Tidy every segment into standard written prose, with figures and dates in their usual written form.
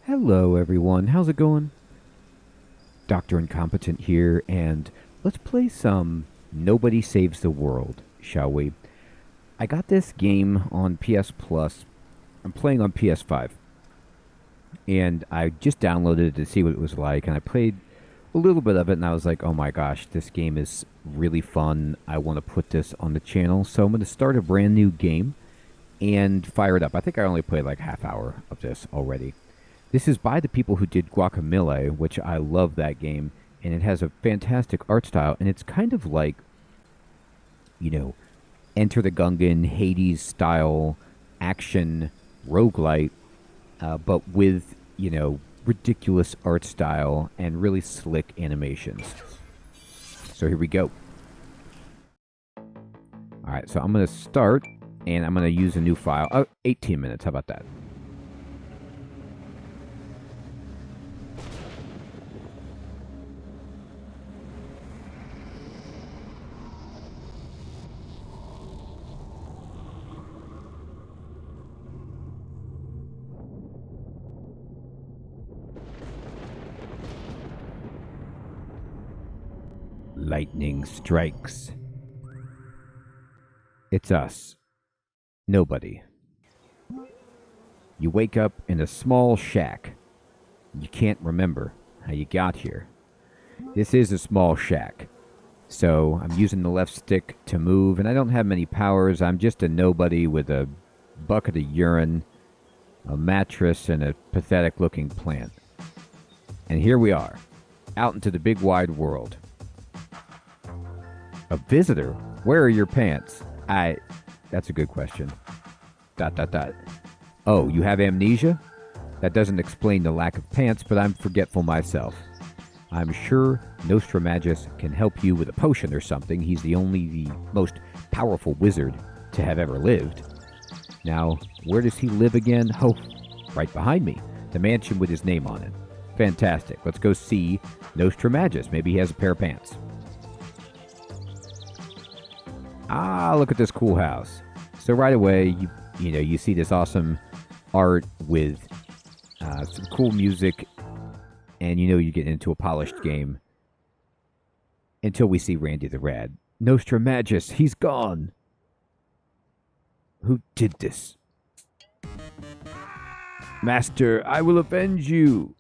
Hello, everyone. How's it going? Dr. Incompetent here, and let's play some Nobody Saves the World, shall we? I got this game on PS Plus. I'm playing on PS5, and I just downloaded it to see what it was like, and I played a little bit of it, and I was like, oh my gosh, this game is really fun. I want to put this on the channel, so I'm going to start a brand new game and fire it up. I think I only played like half hour of this already. This is by the people who did Guacamole, which I love that game, and it has a fantastic art style, and it's kind of like, you know, Enter the Gungeon, Hades style action roguelite, but with, ridiculous art style and really slick animations. So here we go. All right, so I'm going to start, and I'm going to use a new file. Oh, 18 minutes. How about that? Lightning strikes. It's us. Nobody. You wake up in a small shack. You can't remember how you got here. This is a small shack. So I'm using the left stick to move, and I don't have many powers. I'm just a nobody with a bucket of urine, a mattress, and a pathetic looking plant. And here we are, out into the big wide world. A visitor? Where are your pants? That's a good question. ... Oh, you have amnesia? That doesn't explain the lack of pants, but I'm forgetful myself. I'm sure Nostramagus can help you with a potion or something. He's the most powerful wizard to have ever lived. Now, where does he live again? Oh, right behind me. The mansion with his name on it. Fantastic. Let's go see Nostramagus. Maybe he has a pair of pants. Ah, look at this cool house. So right away, you see this awesome art with some cool music, and you get into a polished game until we see Randy the Rad. Nostramagus, he's gone. Who did this? Master, I will avenge you.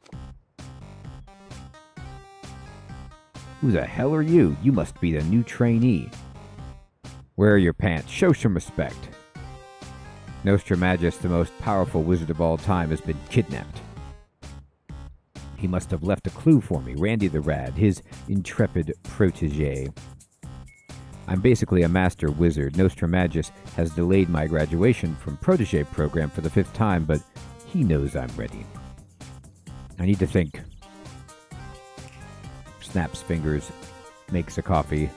Who the hell are you? You must be the new trainee. Where are your pants? Show some respect. Nostramagus, the most powerful wizard of all time, has been kidnapped. He must have left a clue for me, Randy the Rad, his intrepid protege. I'm basically a master wizard. Nostramagus has delayed my graduation from protege program for the 5th time, but he knows I'm ready. I need to think. Snaps fingers, makes a coffee.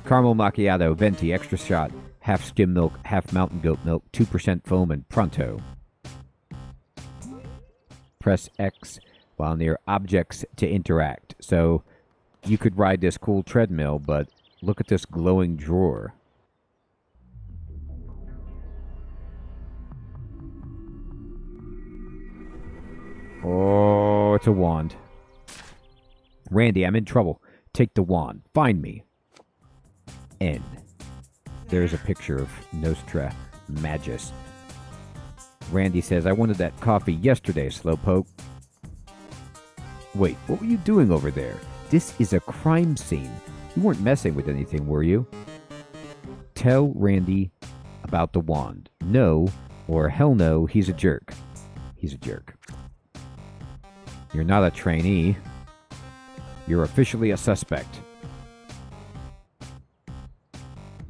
Caramel macchiato, venti, extra shot, half skim milk, half mountain goat milk, 2% foam, and pronto. Press X while near objects to interact. So you could ride this cool treadmill, but look at this glowing drawer. Oh, it's a wand. Randy, I'm in trouble. Take the wand. Find me. N. There's a picture of Nostramagus. Randy says, I wanted that coffee yesterday, slowpoke. Wait, what were you doing over there? This is a crime scene. You weren't messing with anything, were you? Tell Randy about the wand. No, or hell no, he's a jerk. He's a jerk. You're not a trainee. You're officially a suspect.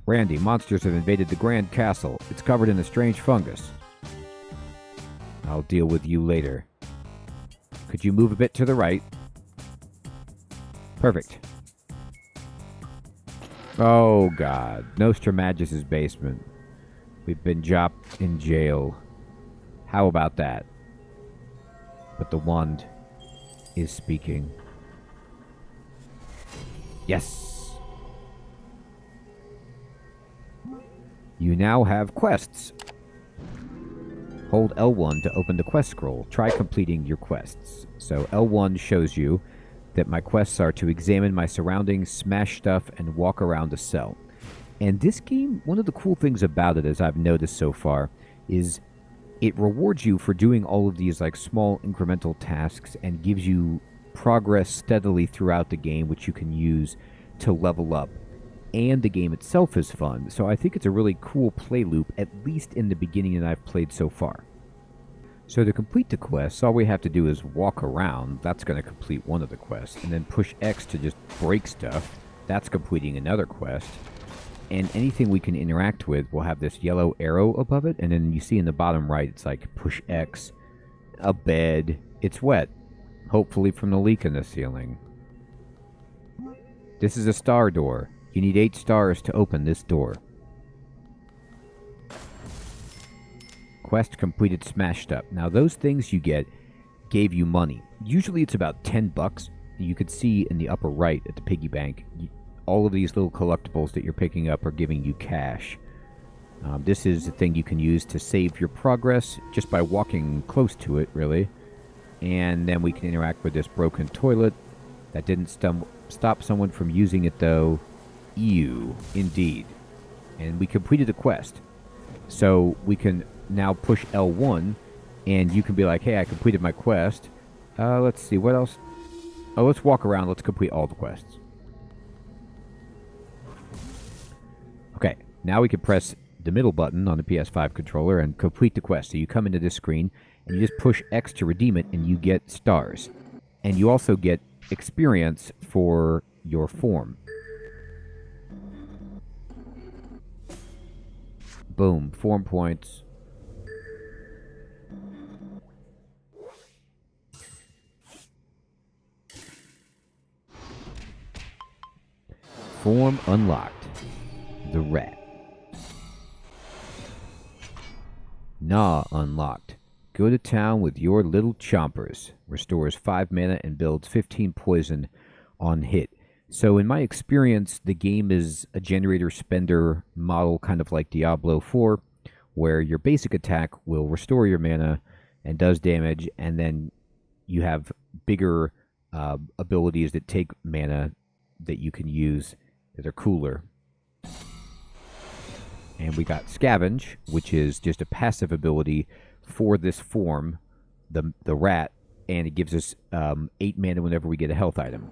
Randy, monsters have invaded the Grand Castle. It's covered in a strange fungus. I'll deal with you later. Could you move a bit to the right? Perfect. Oh, God. Nostramagus' basement. We've been dropped in jail. How about that? But the wand is speaking. Yes. You now have quests. Hold L1 to open the quest scroll. Try completing your quests. So L1 shows you that my quests are to examine my surroundings, smash stuff, and walk around a cell. And this game, one of the cool things about it, as I've noticed so far, is it rewards you for doing all of these like small incremental tasks and gives you progress steadily throughout the game, which you can use to level up. And the game itself is fun, so I think it's a really cool play loop, at least in the beginning that I've played so far. So to complete the quests, all we have to do is walk around. That's going to complete one of the quests. And then push X to just break stuff. That's completing another quest. And anything we can interact with will have this yellow arrow above it. And then you see in the bottom right, it's like push X, a bed. It's wet, hopefully from the leak in the ceiling. This is a star door. You need 8 stars to open this door. Quest completed, smashed up. Now those things you get gave you money. Usually it's about $10. You could see in the upper right at the piggy bank, all of these little collectibles that you're picking up are giving you cash. This is a thing you can use to save your progress just by walking close to it, really. And then we can interact with this broken toilet. That didn't stop someone from using it, though. Ew, indeed. And we completed the quest. So we can now push L1, and you can be like, hey, I completed my quest. Let's see, what else? Oh, let's walk around. Let's complete all the quests. Okay, now we can press the middle button on the PS5 controller and complete the quest. So you come into this screen, and you just push X to redeem it, and you get stars. And you also get experience for your form. Boom, form points. Form unlocked. The rat. Gnaw unlocked. Go to town with your little chompers. Restores 5 mana and builds 15 poison on hit. So in my experience, the game is a generator spender model, kind of like Diablo 4, where your basic attack will restore your mana and does damage, and then you have bigger abilities that take mana that you can use that are cooler. And we got Scavenge, which is just a passive ability for this form, the rat, and it gives us 8 mana whenever we get a health item.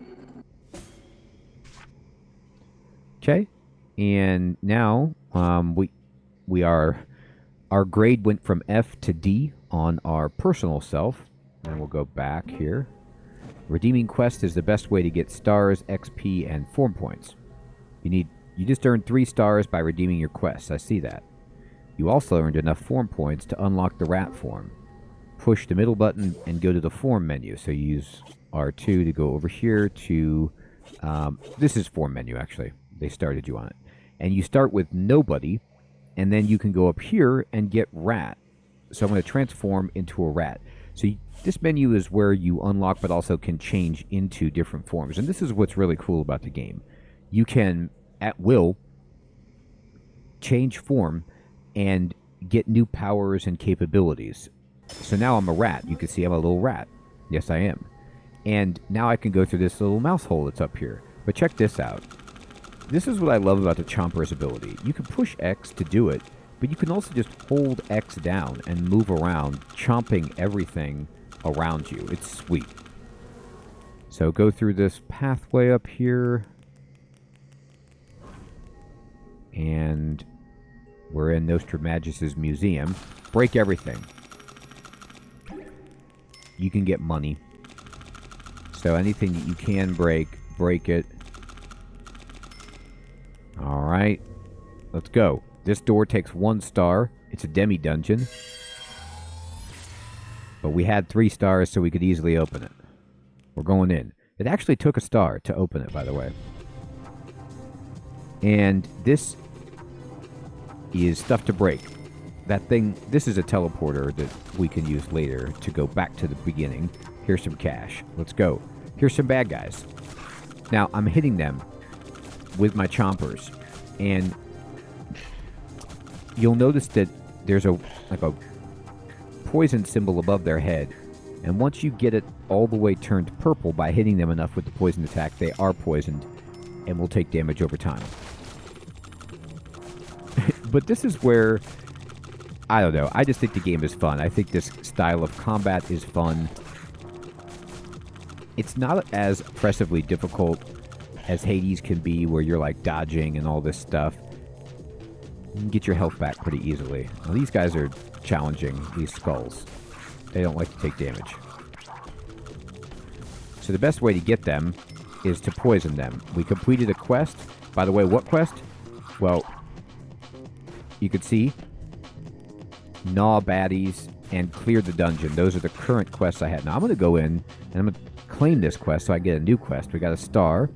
Okay, and now our grade went from F to D on our personal self. And we'll go back here. Redeeming quest is the best way to get stars, XP, and form points. You just earned 3 stars by redeeming your quests. I see that. You also earned enough form points to unlock the rat form. Push the middle button and go to the form menu. So you use R2 to go over here to this is form menu actually. They started you on it. And you start with nobody, and then you can go up here and get rat. So I'm going to transform into a rat. So this menu is where you unlock but also can change into different forms. And this is what's really cool about the game. You can, at will, change form and get new powers and capabilities. So now I'm a rat. You can see I'm a little rat. Yes, I am. And now I can go through this little mouse hole that's up here. But check this out. This is what I love about the Chomper's ability. You can push X to do it, but you can also just hold X down and move around, chomping everything around you. It's sweet. So go through this pathway up here. And we're in Nostramagus' museum. Break everything. You can get money. So anything that you can break it. Alright. Let's go. This door takes 1 star. It's a demi-dungeon. But we had 3 stars, so we could easily open it. We're going in. It actually took a star to open it, by the way. And this is stuff to break. That thing, this is a teleporter that we can use later to go back to the beginning. Here's some cash. Let's go. Here's some bad guys. Now, I'm hitting them with my chompers. And you'll notice that there's a poison symbol above their head. And once you get it all the way turned purple by hitting them enough with the poison attack, they are poisoned and will take damage over time. But this is where, I don't know, I just think the game is fun. I think this style of combat is fun. It's not as oppressively difficult as Hades can be, where you're like dodging and all this stuff. You can get your health back pretty easily. Now, these guys are challenging, these skulls. They don't like to take damage. So the best way to get them is to poison them. We completed a quest. By the way, what quest? Well, you could see gnaw baddies and clear the dungeon. Those are the current quests I had. Now I'm going to go in and I'm going to claim this quest so I get a new quest. We got a star,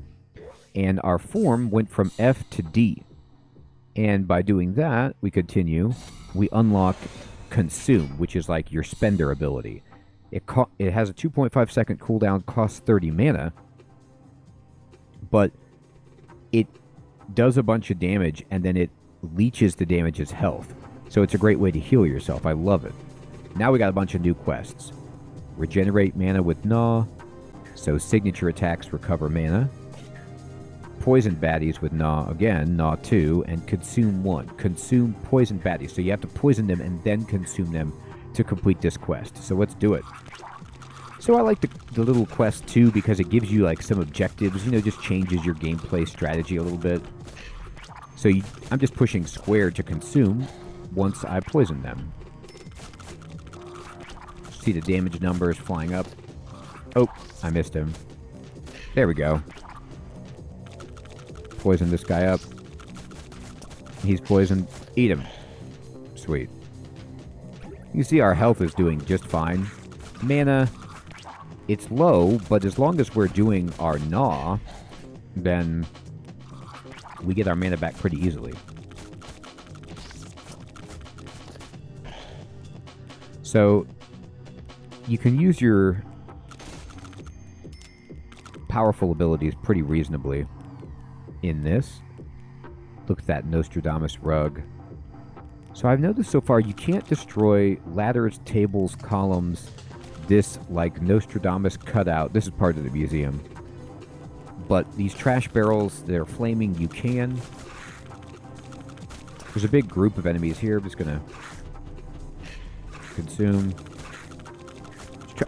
and our form went from F to D. And by doing that, we continue. We unlock Consume, which is like your spender ability. It has a 2.5 second cooldown, costs 30 mana, but it does a bunch of damage, and then it leeches the damage as health. So it's a great way to heal yourself. I love it. Now we got a bunch of new quests. Regenerate mana with Gnaw, so signature attacks recover mana. Poison baddies with Gnaw again, Gnaw 2, and Consume 1. Consume poison baddies. So you have to poison them and then consume them to complete this quest. So let's do it. So I like the little quest too because it gives you like some objectives, you know, just changes your gameplay strategy a little bit. So I'm just pushing square to consume once I poison them. See the damage numbers flying up. Oh, I missed him. There we go. Poison this guy up. He's poisoned. Eat him. Sweet. You see our health is doing just fine. Mana, it's low, but as long as we're doing our gnaw, then we get our mana back pretty easily. So you can use your powerful abilities pretty reasonably in this. Look at that Nostradamus rug. So I've noticed so far you can't destroy ladders, tables, columns, this like Nostradamus cutout. This is part of the museum. But these trash barrels, they're flaming, you can. There's a big group of enemies here. I'm just gonna consume.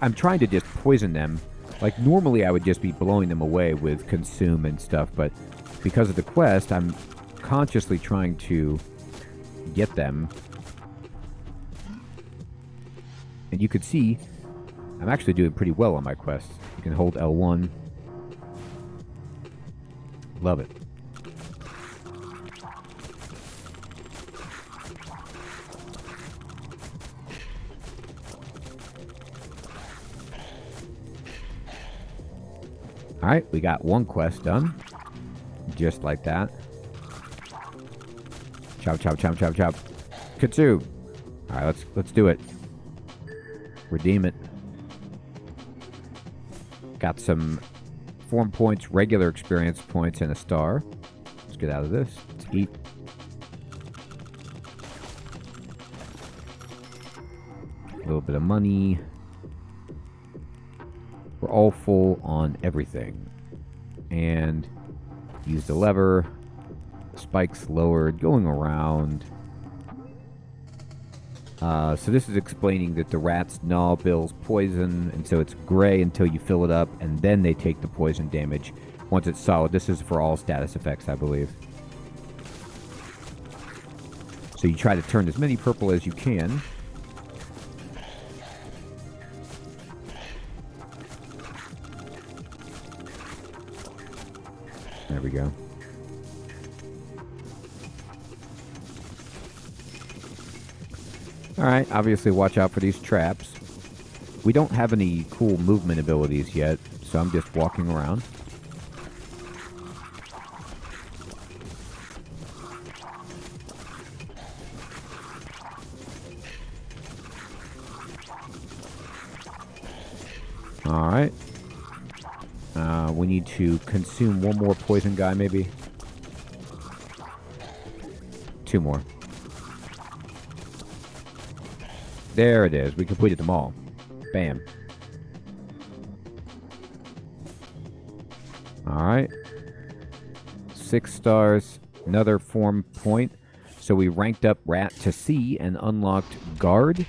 I'm trying to just poison them. Like normally I would just be blowing them away with consume and stuff, but because of the quest, I'm consciously trying to get them. And you could see I'm actually doing pretty well on my quests. You can hold L1. Love it. Alright, we got one quest done. Just like that. Chop, chop, chop, chop, chop. Katsu. Alright, let's do it. Redeem it. Got some form points, regular experience points, and a star. Let's get out of this. Let's eat. A little bit of money. We're all full on everything. And use the lever. Spikes lowered. Going around. So this is explaining that the rats gnaw Bill's poison, and so it's gray until you fill it up, and then they take the poison damage once it's solid. This is for all status effects, I believe. So you try to turn as many purple as you can. There we go. Alright, obviously watch out for these traps. We don't have any cool movement abilities yet, so I'm just walking around. Alright. We need to consume one more poison guy, maybe. Two more. There it is. We completed them all. Bam. Alright. 6 stars. Another form point. So we ranked up Rat to C and unlocked Guard.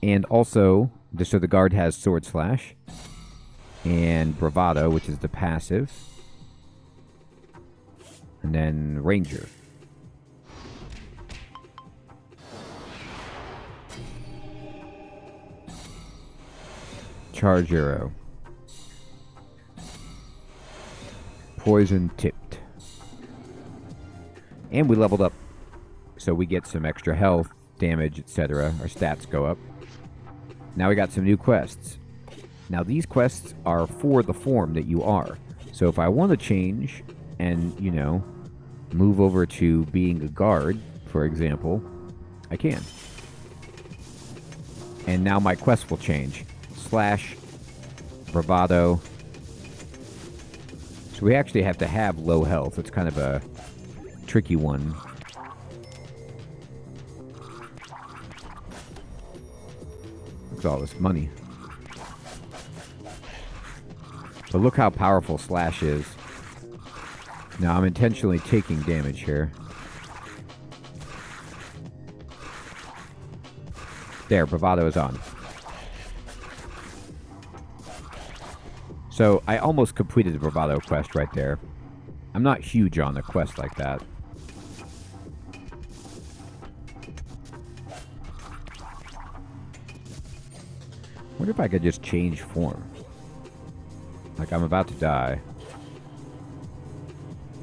And also, so the Guard has Sword Slash. And Bravado, which is the passive. And then Ranger. Charge Arrow. Poison Tipped. And we leveled up. So we get some extra health, damage, etc. Our stats go up. Now we got some new quests. Now these quests are for the form that you are. So if I want to change and, you know, move over to being a guard, for example, I can. And now my quest will change. Slash, Bravado. So we actually have to have low health. It's kind of a tricky one. Look at all this money. But look how powerful Slash is. Now I'm intentionally taking damage here. There, Bravado is on. So I almost completed the Bravado quest right there. I'm not huge on the quest like that. Wonder if I could just change form. Like I'm about to die.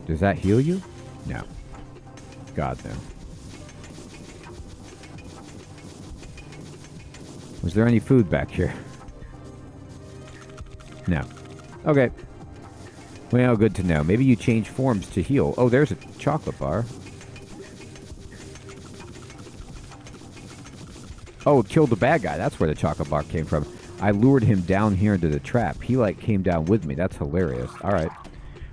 Does that heal you? No. God, no. Was there any food back here? No. Okay. Well, good to know. Maybe you change forms to heal. Oh, there's a chocolate bar. Oh, killed the bad guy. That's where the chocolate bar came from. I lured him down here into the trap. He, like, came down with me. That's hilarious. All right.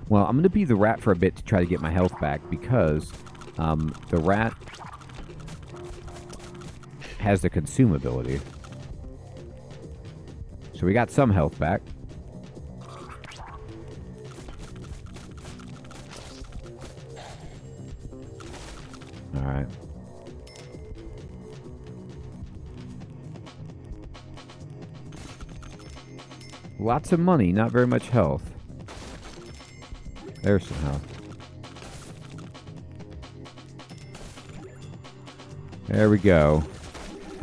Well, I'm going to be the rat for a bit to try to get my health back because the rat has the consume ability. So we got some health back. All right. Lots of money, not very much health. There's some health. There we go.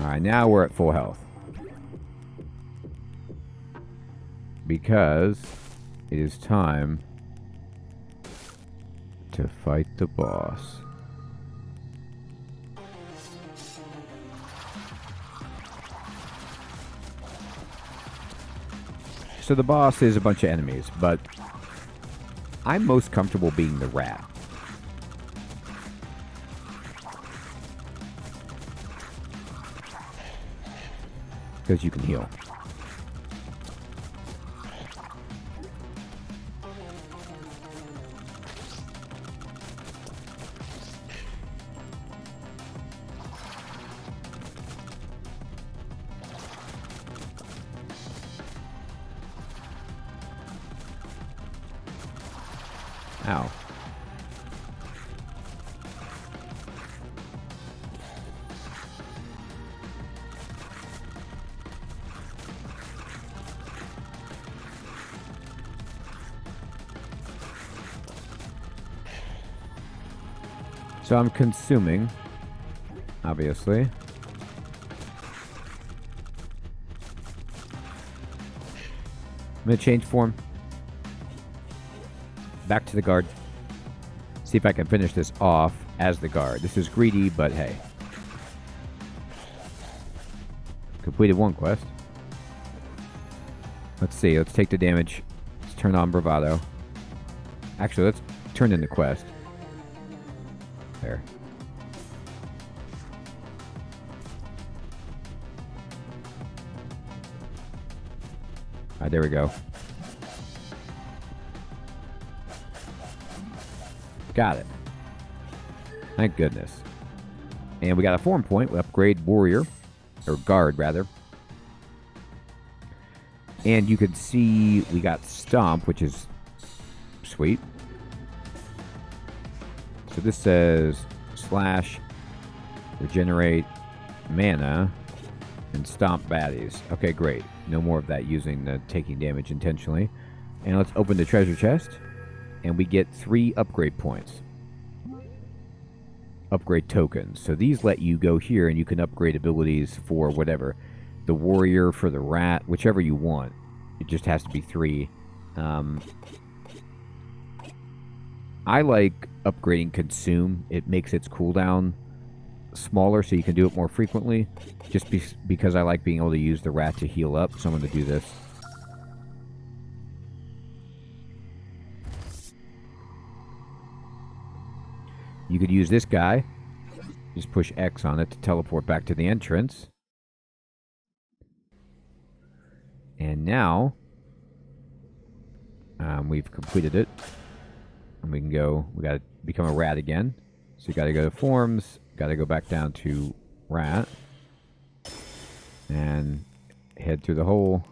Alright, now we're at full health. Because it is time to fight the boss. So the boss is a bunch of enemies, but I'm most comfortable being the rat. Because you can heal. Ow. So I'm consuming, obviously. I'm going to change form. Back to the guard. See if I can finish this off as the guard. This is greedy, but hey. Completed one quest. Let's see. Let's take the damage. Let's turn on Bravado. Actually, let's turn in the quest. There. Alright, there we go. Got it. Thank goodness. And we got a form point. We upgrade warrior. Or guard, rather. And you can see we got stomp, which is sweet. So this says slash regenerate mana and stomp baddies. Okay, great. No more of that using the taking damage intentionally. And let's open the treasure chest. And we get 3 upgrade points. Upgrade tokens. So these let you go here and you can upgrade abilities for whatever. The warrior, for the rat, whichever you want. It just has to be 3. I like upgrading consume. It makes its cooldown smaller so you can do it more frequently. Just because I like being able to use the rat to heal up. So I'm going to do this. You could use this guy. Just push X on it to teleport back to the entrance. And now, we've completed it. And we can go, we got to become a rat again. So you got to go to forms, got to go back down to rat. And head through the hole.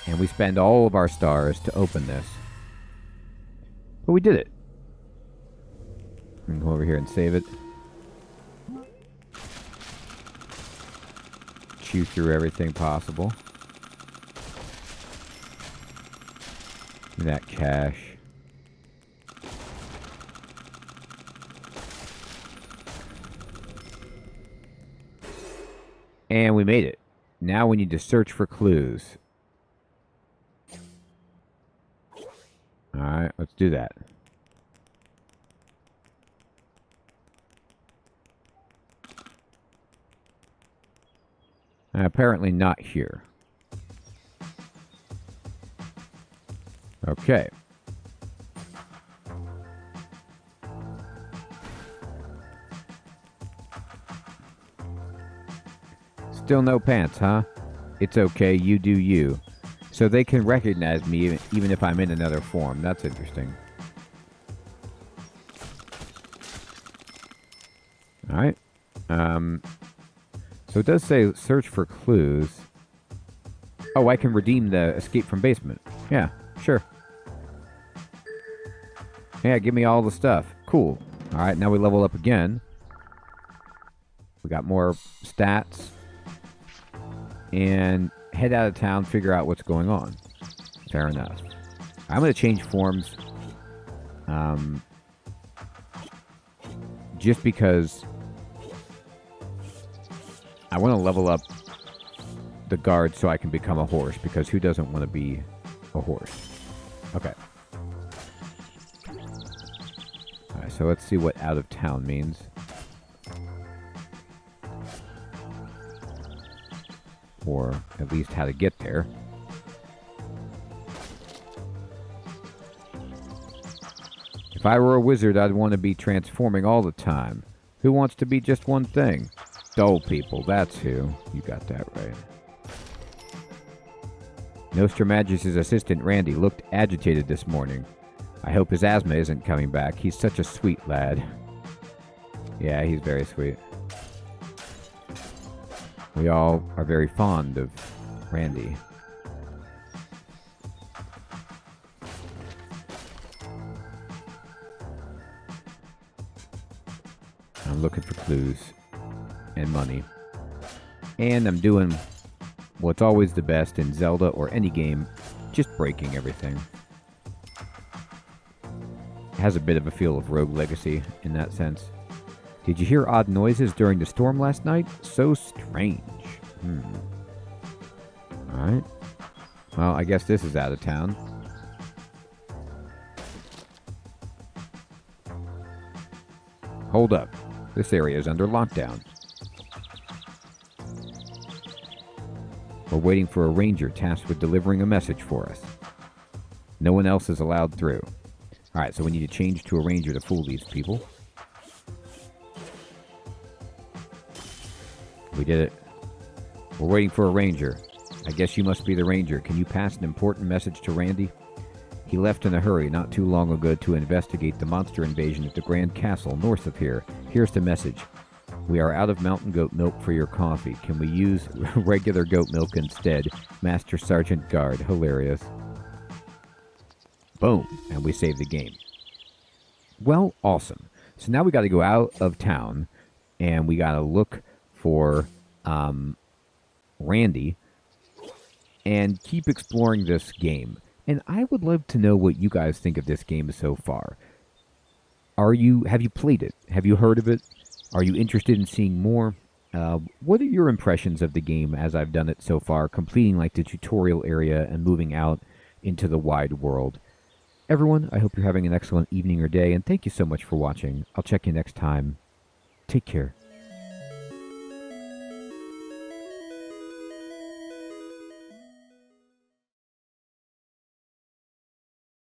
And we spend all of our stars to open this. But we did it. We can go over here and save it. Chew through everything possible. That cash. And we made it. Now we need to search for clues. Alright, let's do that. Apparently not here. Okay. Still no pants, huh? It's okay, you do you. So they can recognize me even if I'm in another form. That's interesting. Alright. So it does say search for clues. Oh, I can redeem the escape from basement. Yeah, sure. Yeah, give me all the stuff. Cool. Alright, now we level up again. We got more stats. And head out of town, figure out what's going on. Fair enough. I'm going to change forms. Just because I want to level up the guard so I can become a horse. Because who doesn't want to be a horse? Okay. Alright, so let's see what out of town means. Or at least how to get there. If I were a wizard, I'd want to be transforming all the time. Who wants to be just one thing? Dull people, that's who. You got that right. Nostramagus' assistant, Randy, looked agitated this morning. I hope his asthma isn't coming back. He's such a sweet lad. Yeah, he's very sweet. We all are very fond of Randy. I'm looking for clues and money. And I'm doing what's always the best in Zelda or any game, just breaking everything. It has a bit of a feel of Rogue Legacy in that sense. Did you hear odd noises during the storm last night? So strange. Alright. Well, I guess this is out of town. Hold up. This area is under lockdown. We're waiting for a ranger tasked with delivering a message for us. No one else is allowed through. Alright, so we need to change to a ranger to fool these people. We did it. We're waiting for a ranger. I guess you must be the ranger. Can you pass an important message to Randy? He left in a hurry not too long ago to investigate the monster invasion at the Grand Castle north of here. Here's the message. We are out of mountain goat milk for your coffee. Can we use regular goat milk instead? Master Sergeant Guard. Hilarious. Boom. And we save the game. Well, awesome. So now we got to go out of town and we got to look for Randy and keep exploring this game. And I would love to know what you guys think of this game so far. Have you played it? Have you heard of it? Are you interested in seeing more? What are your impressions of the game as I've done it so far, completing like the tutorial area and moving out into the wide world? Everyone, I hope you're having an excellent evening or day, and thank you so much for watching. I'll check you next time. Take care.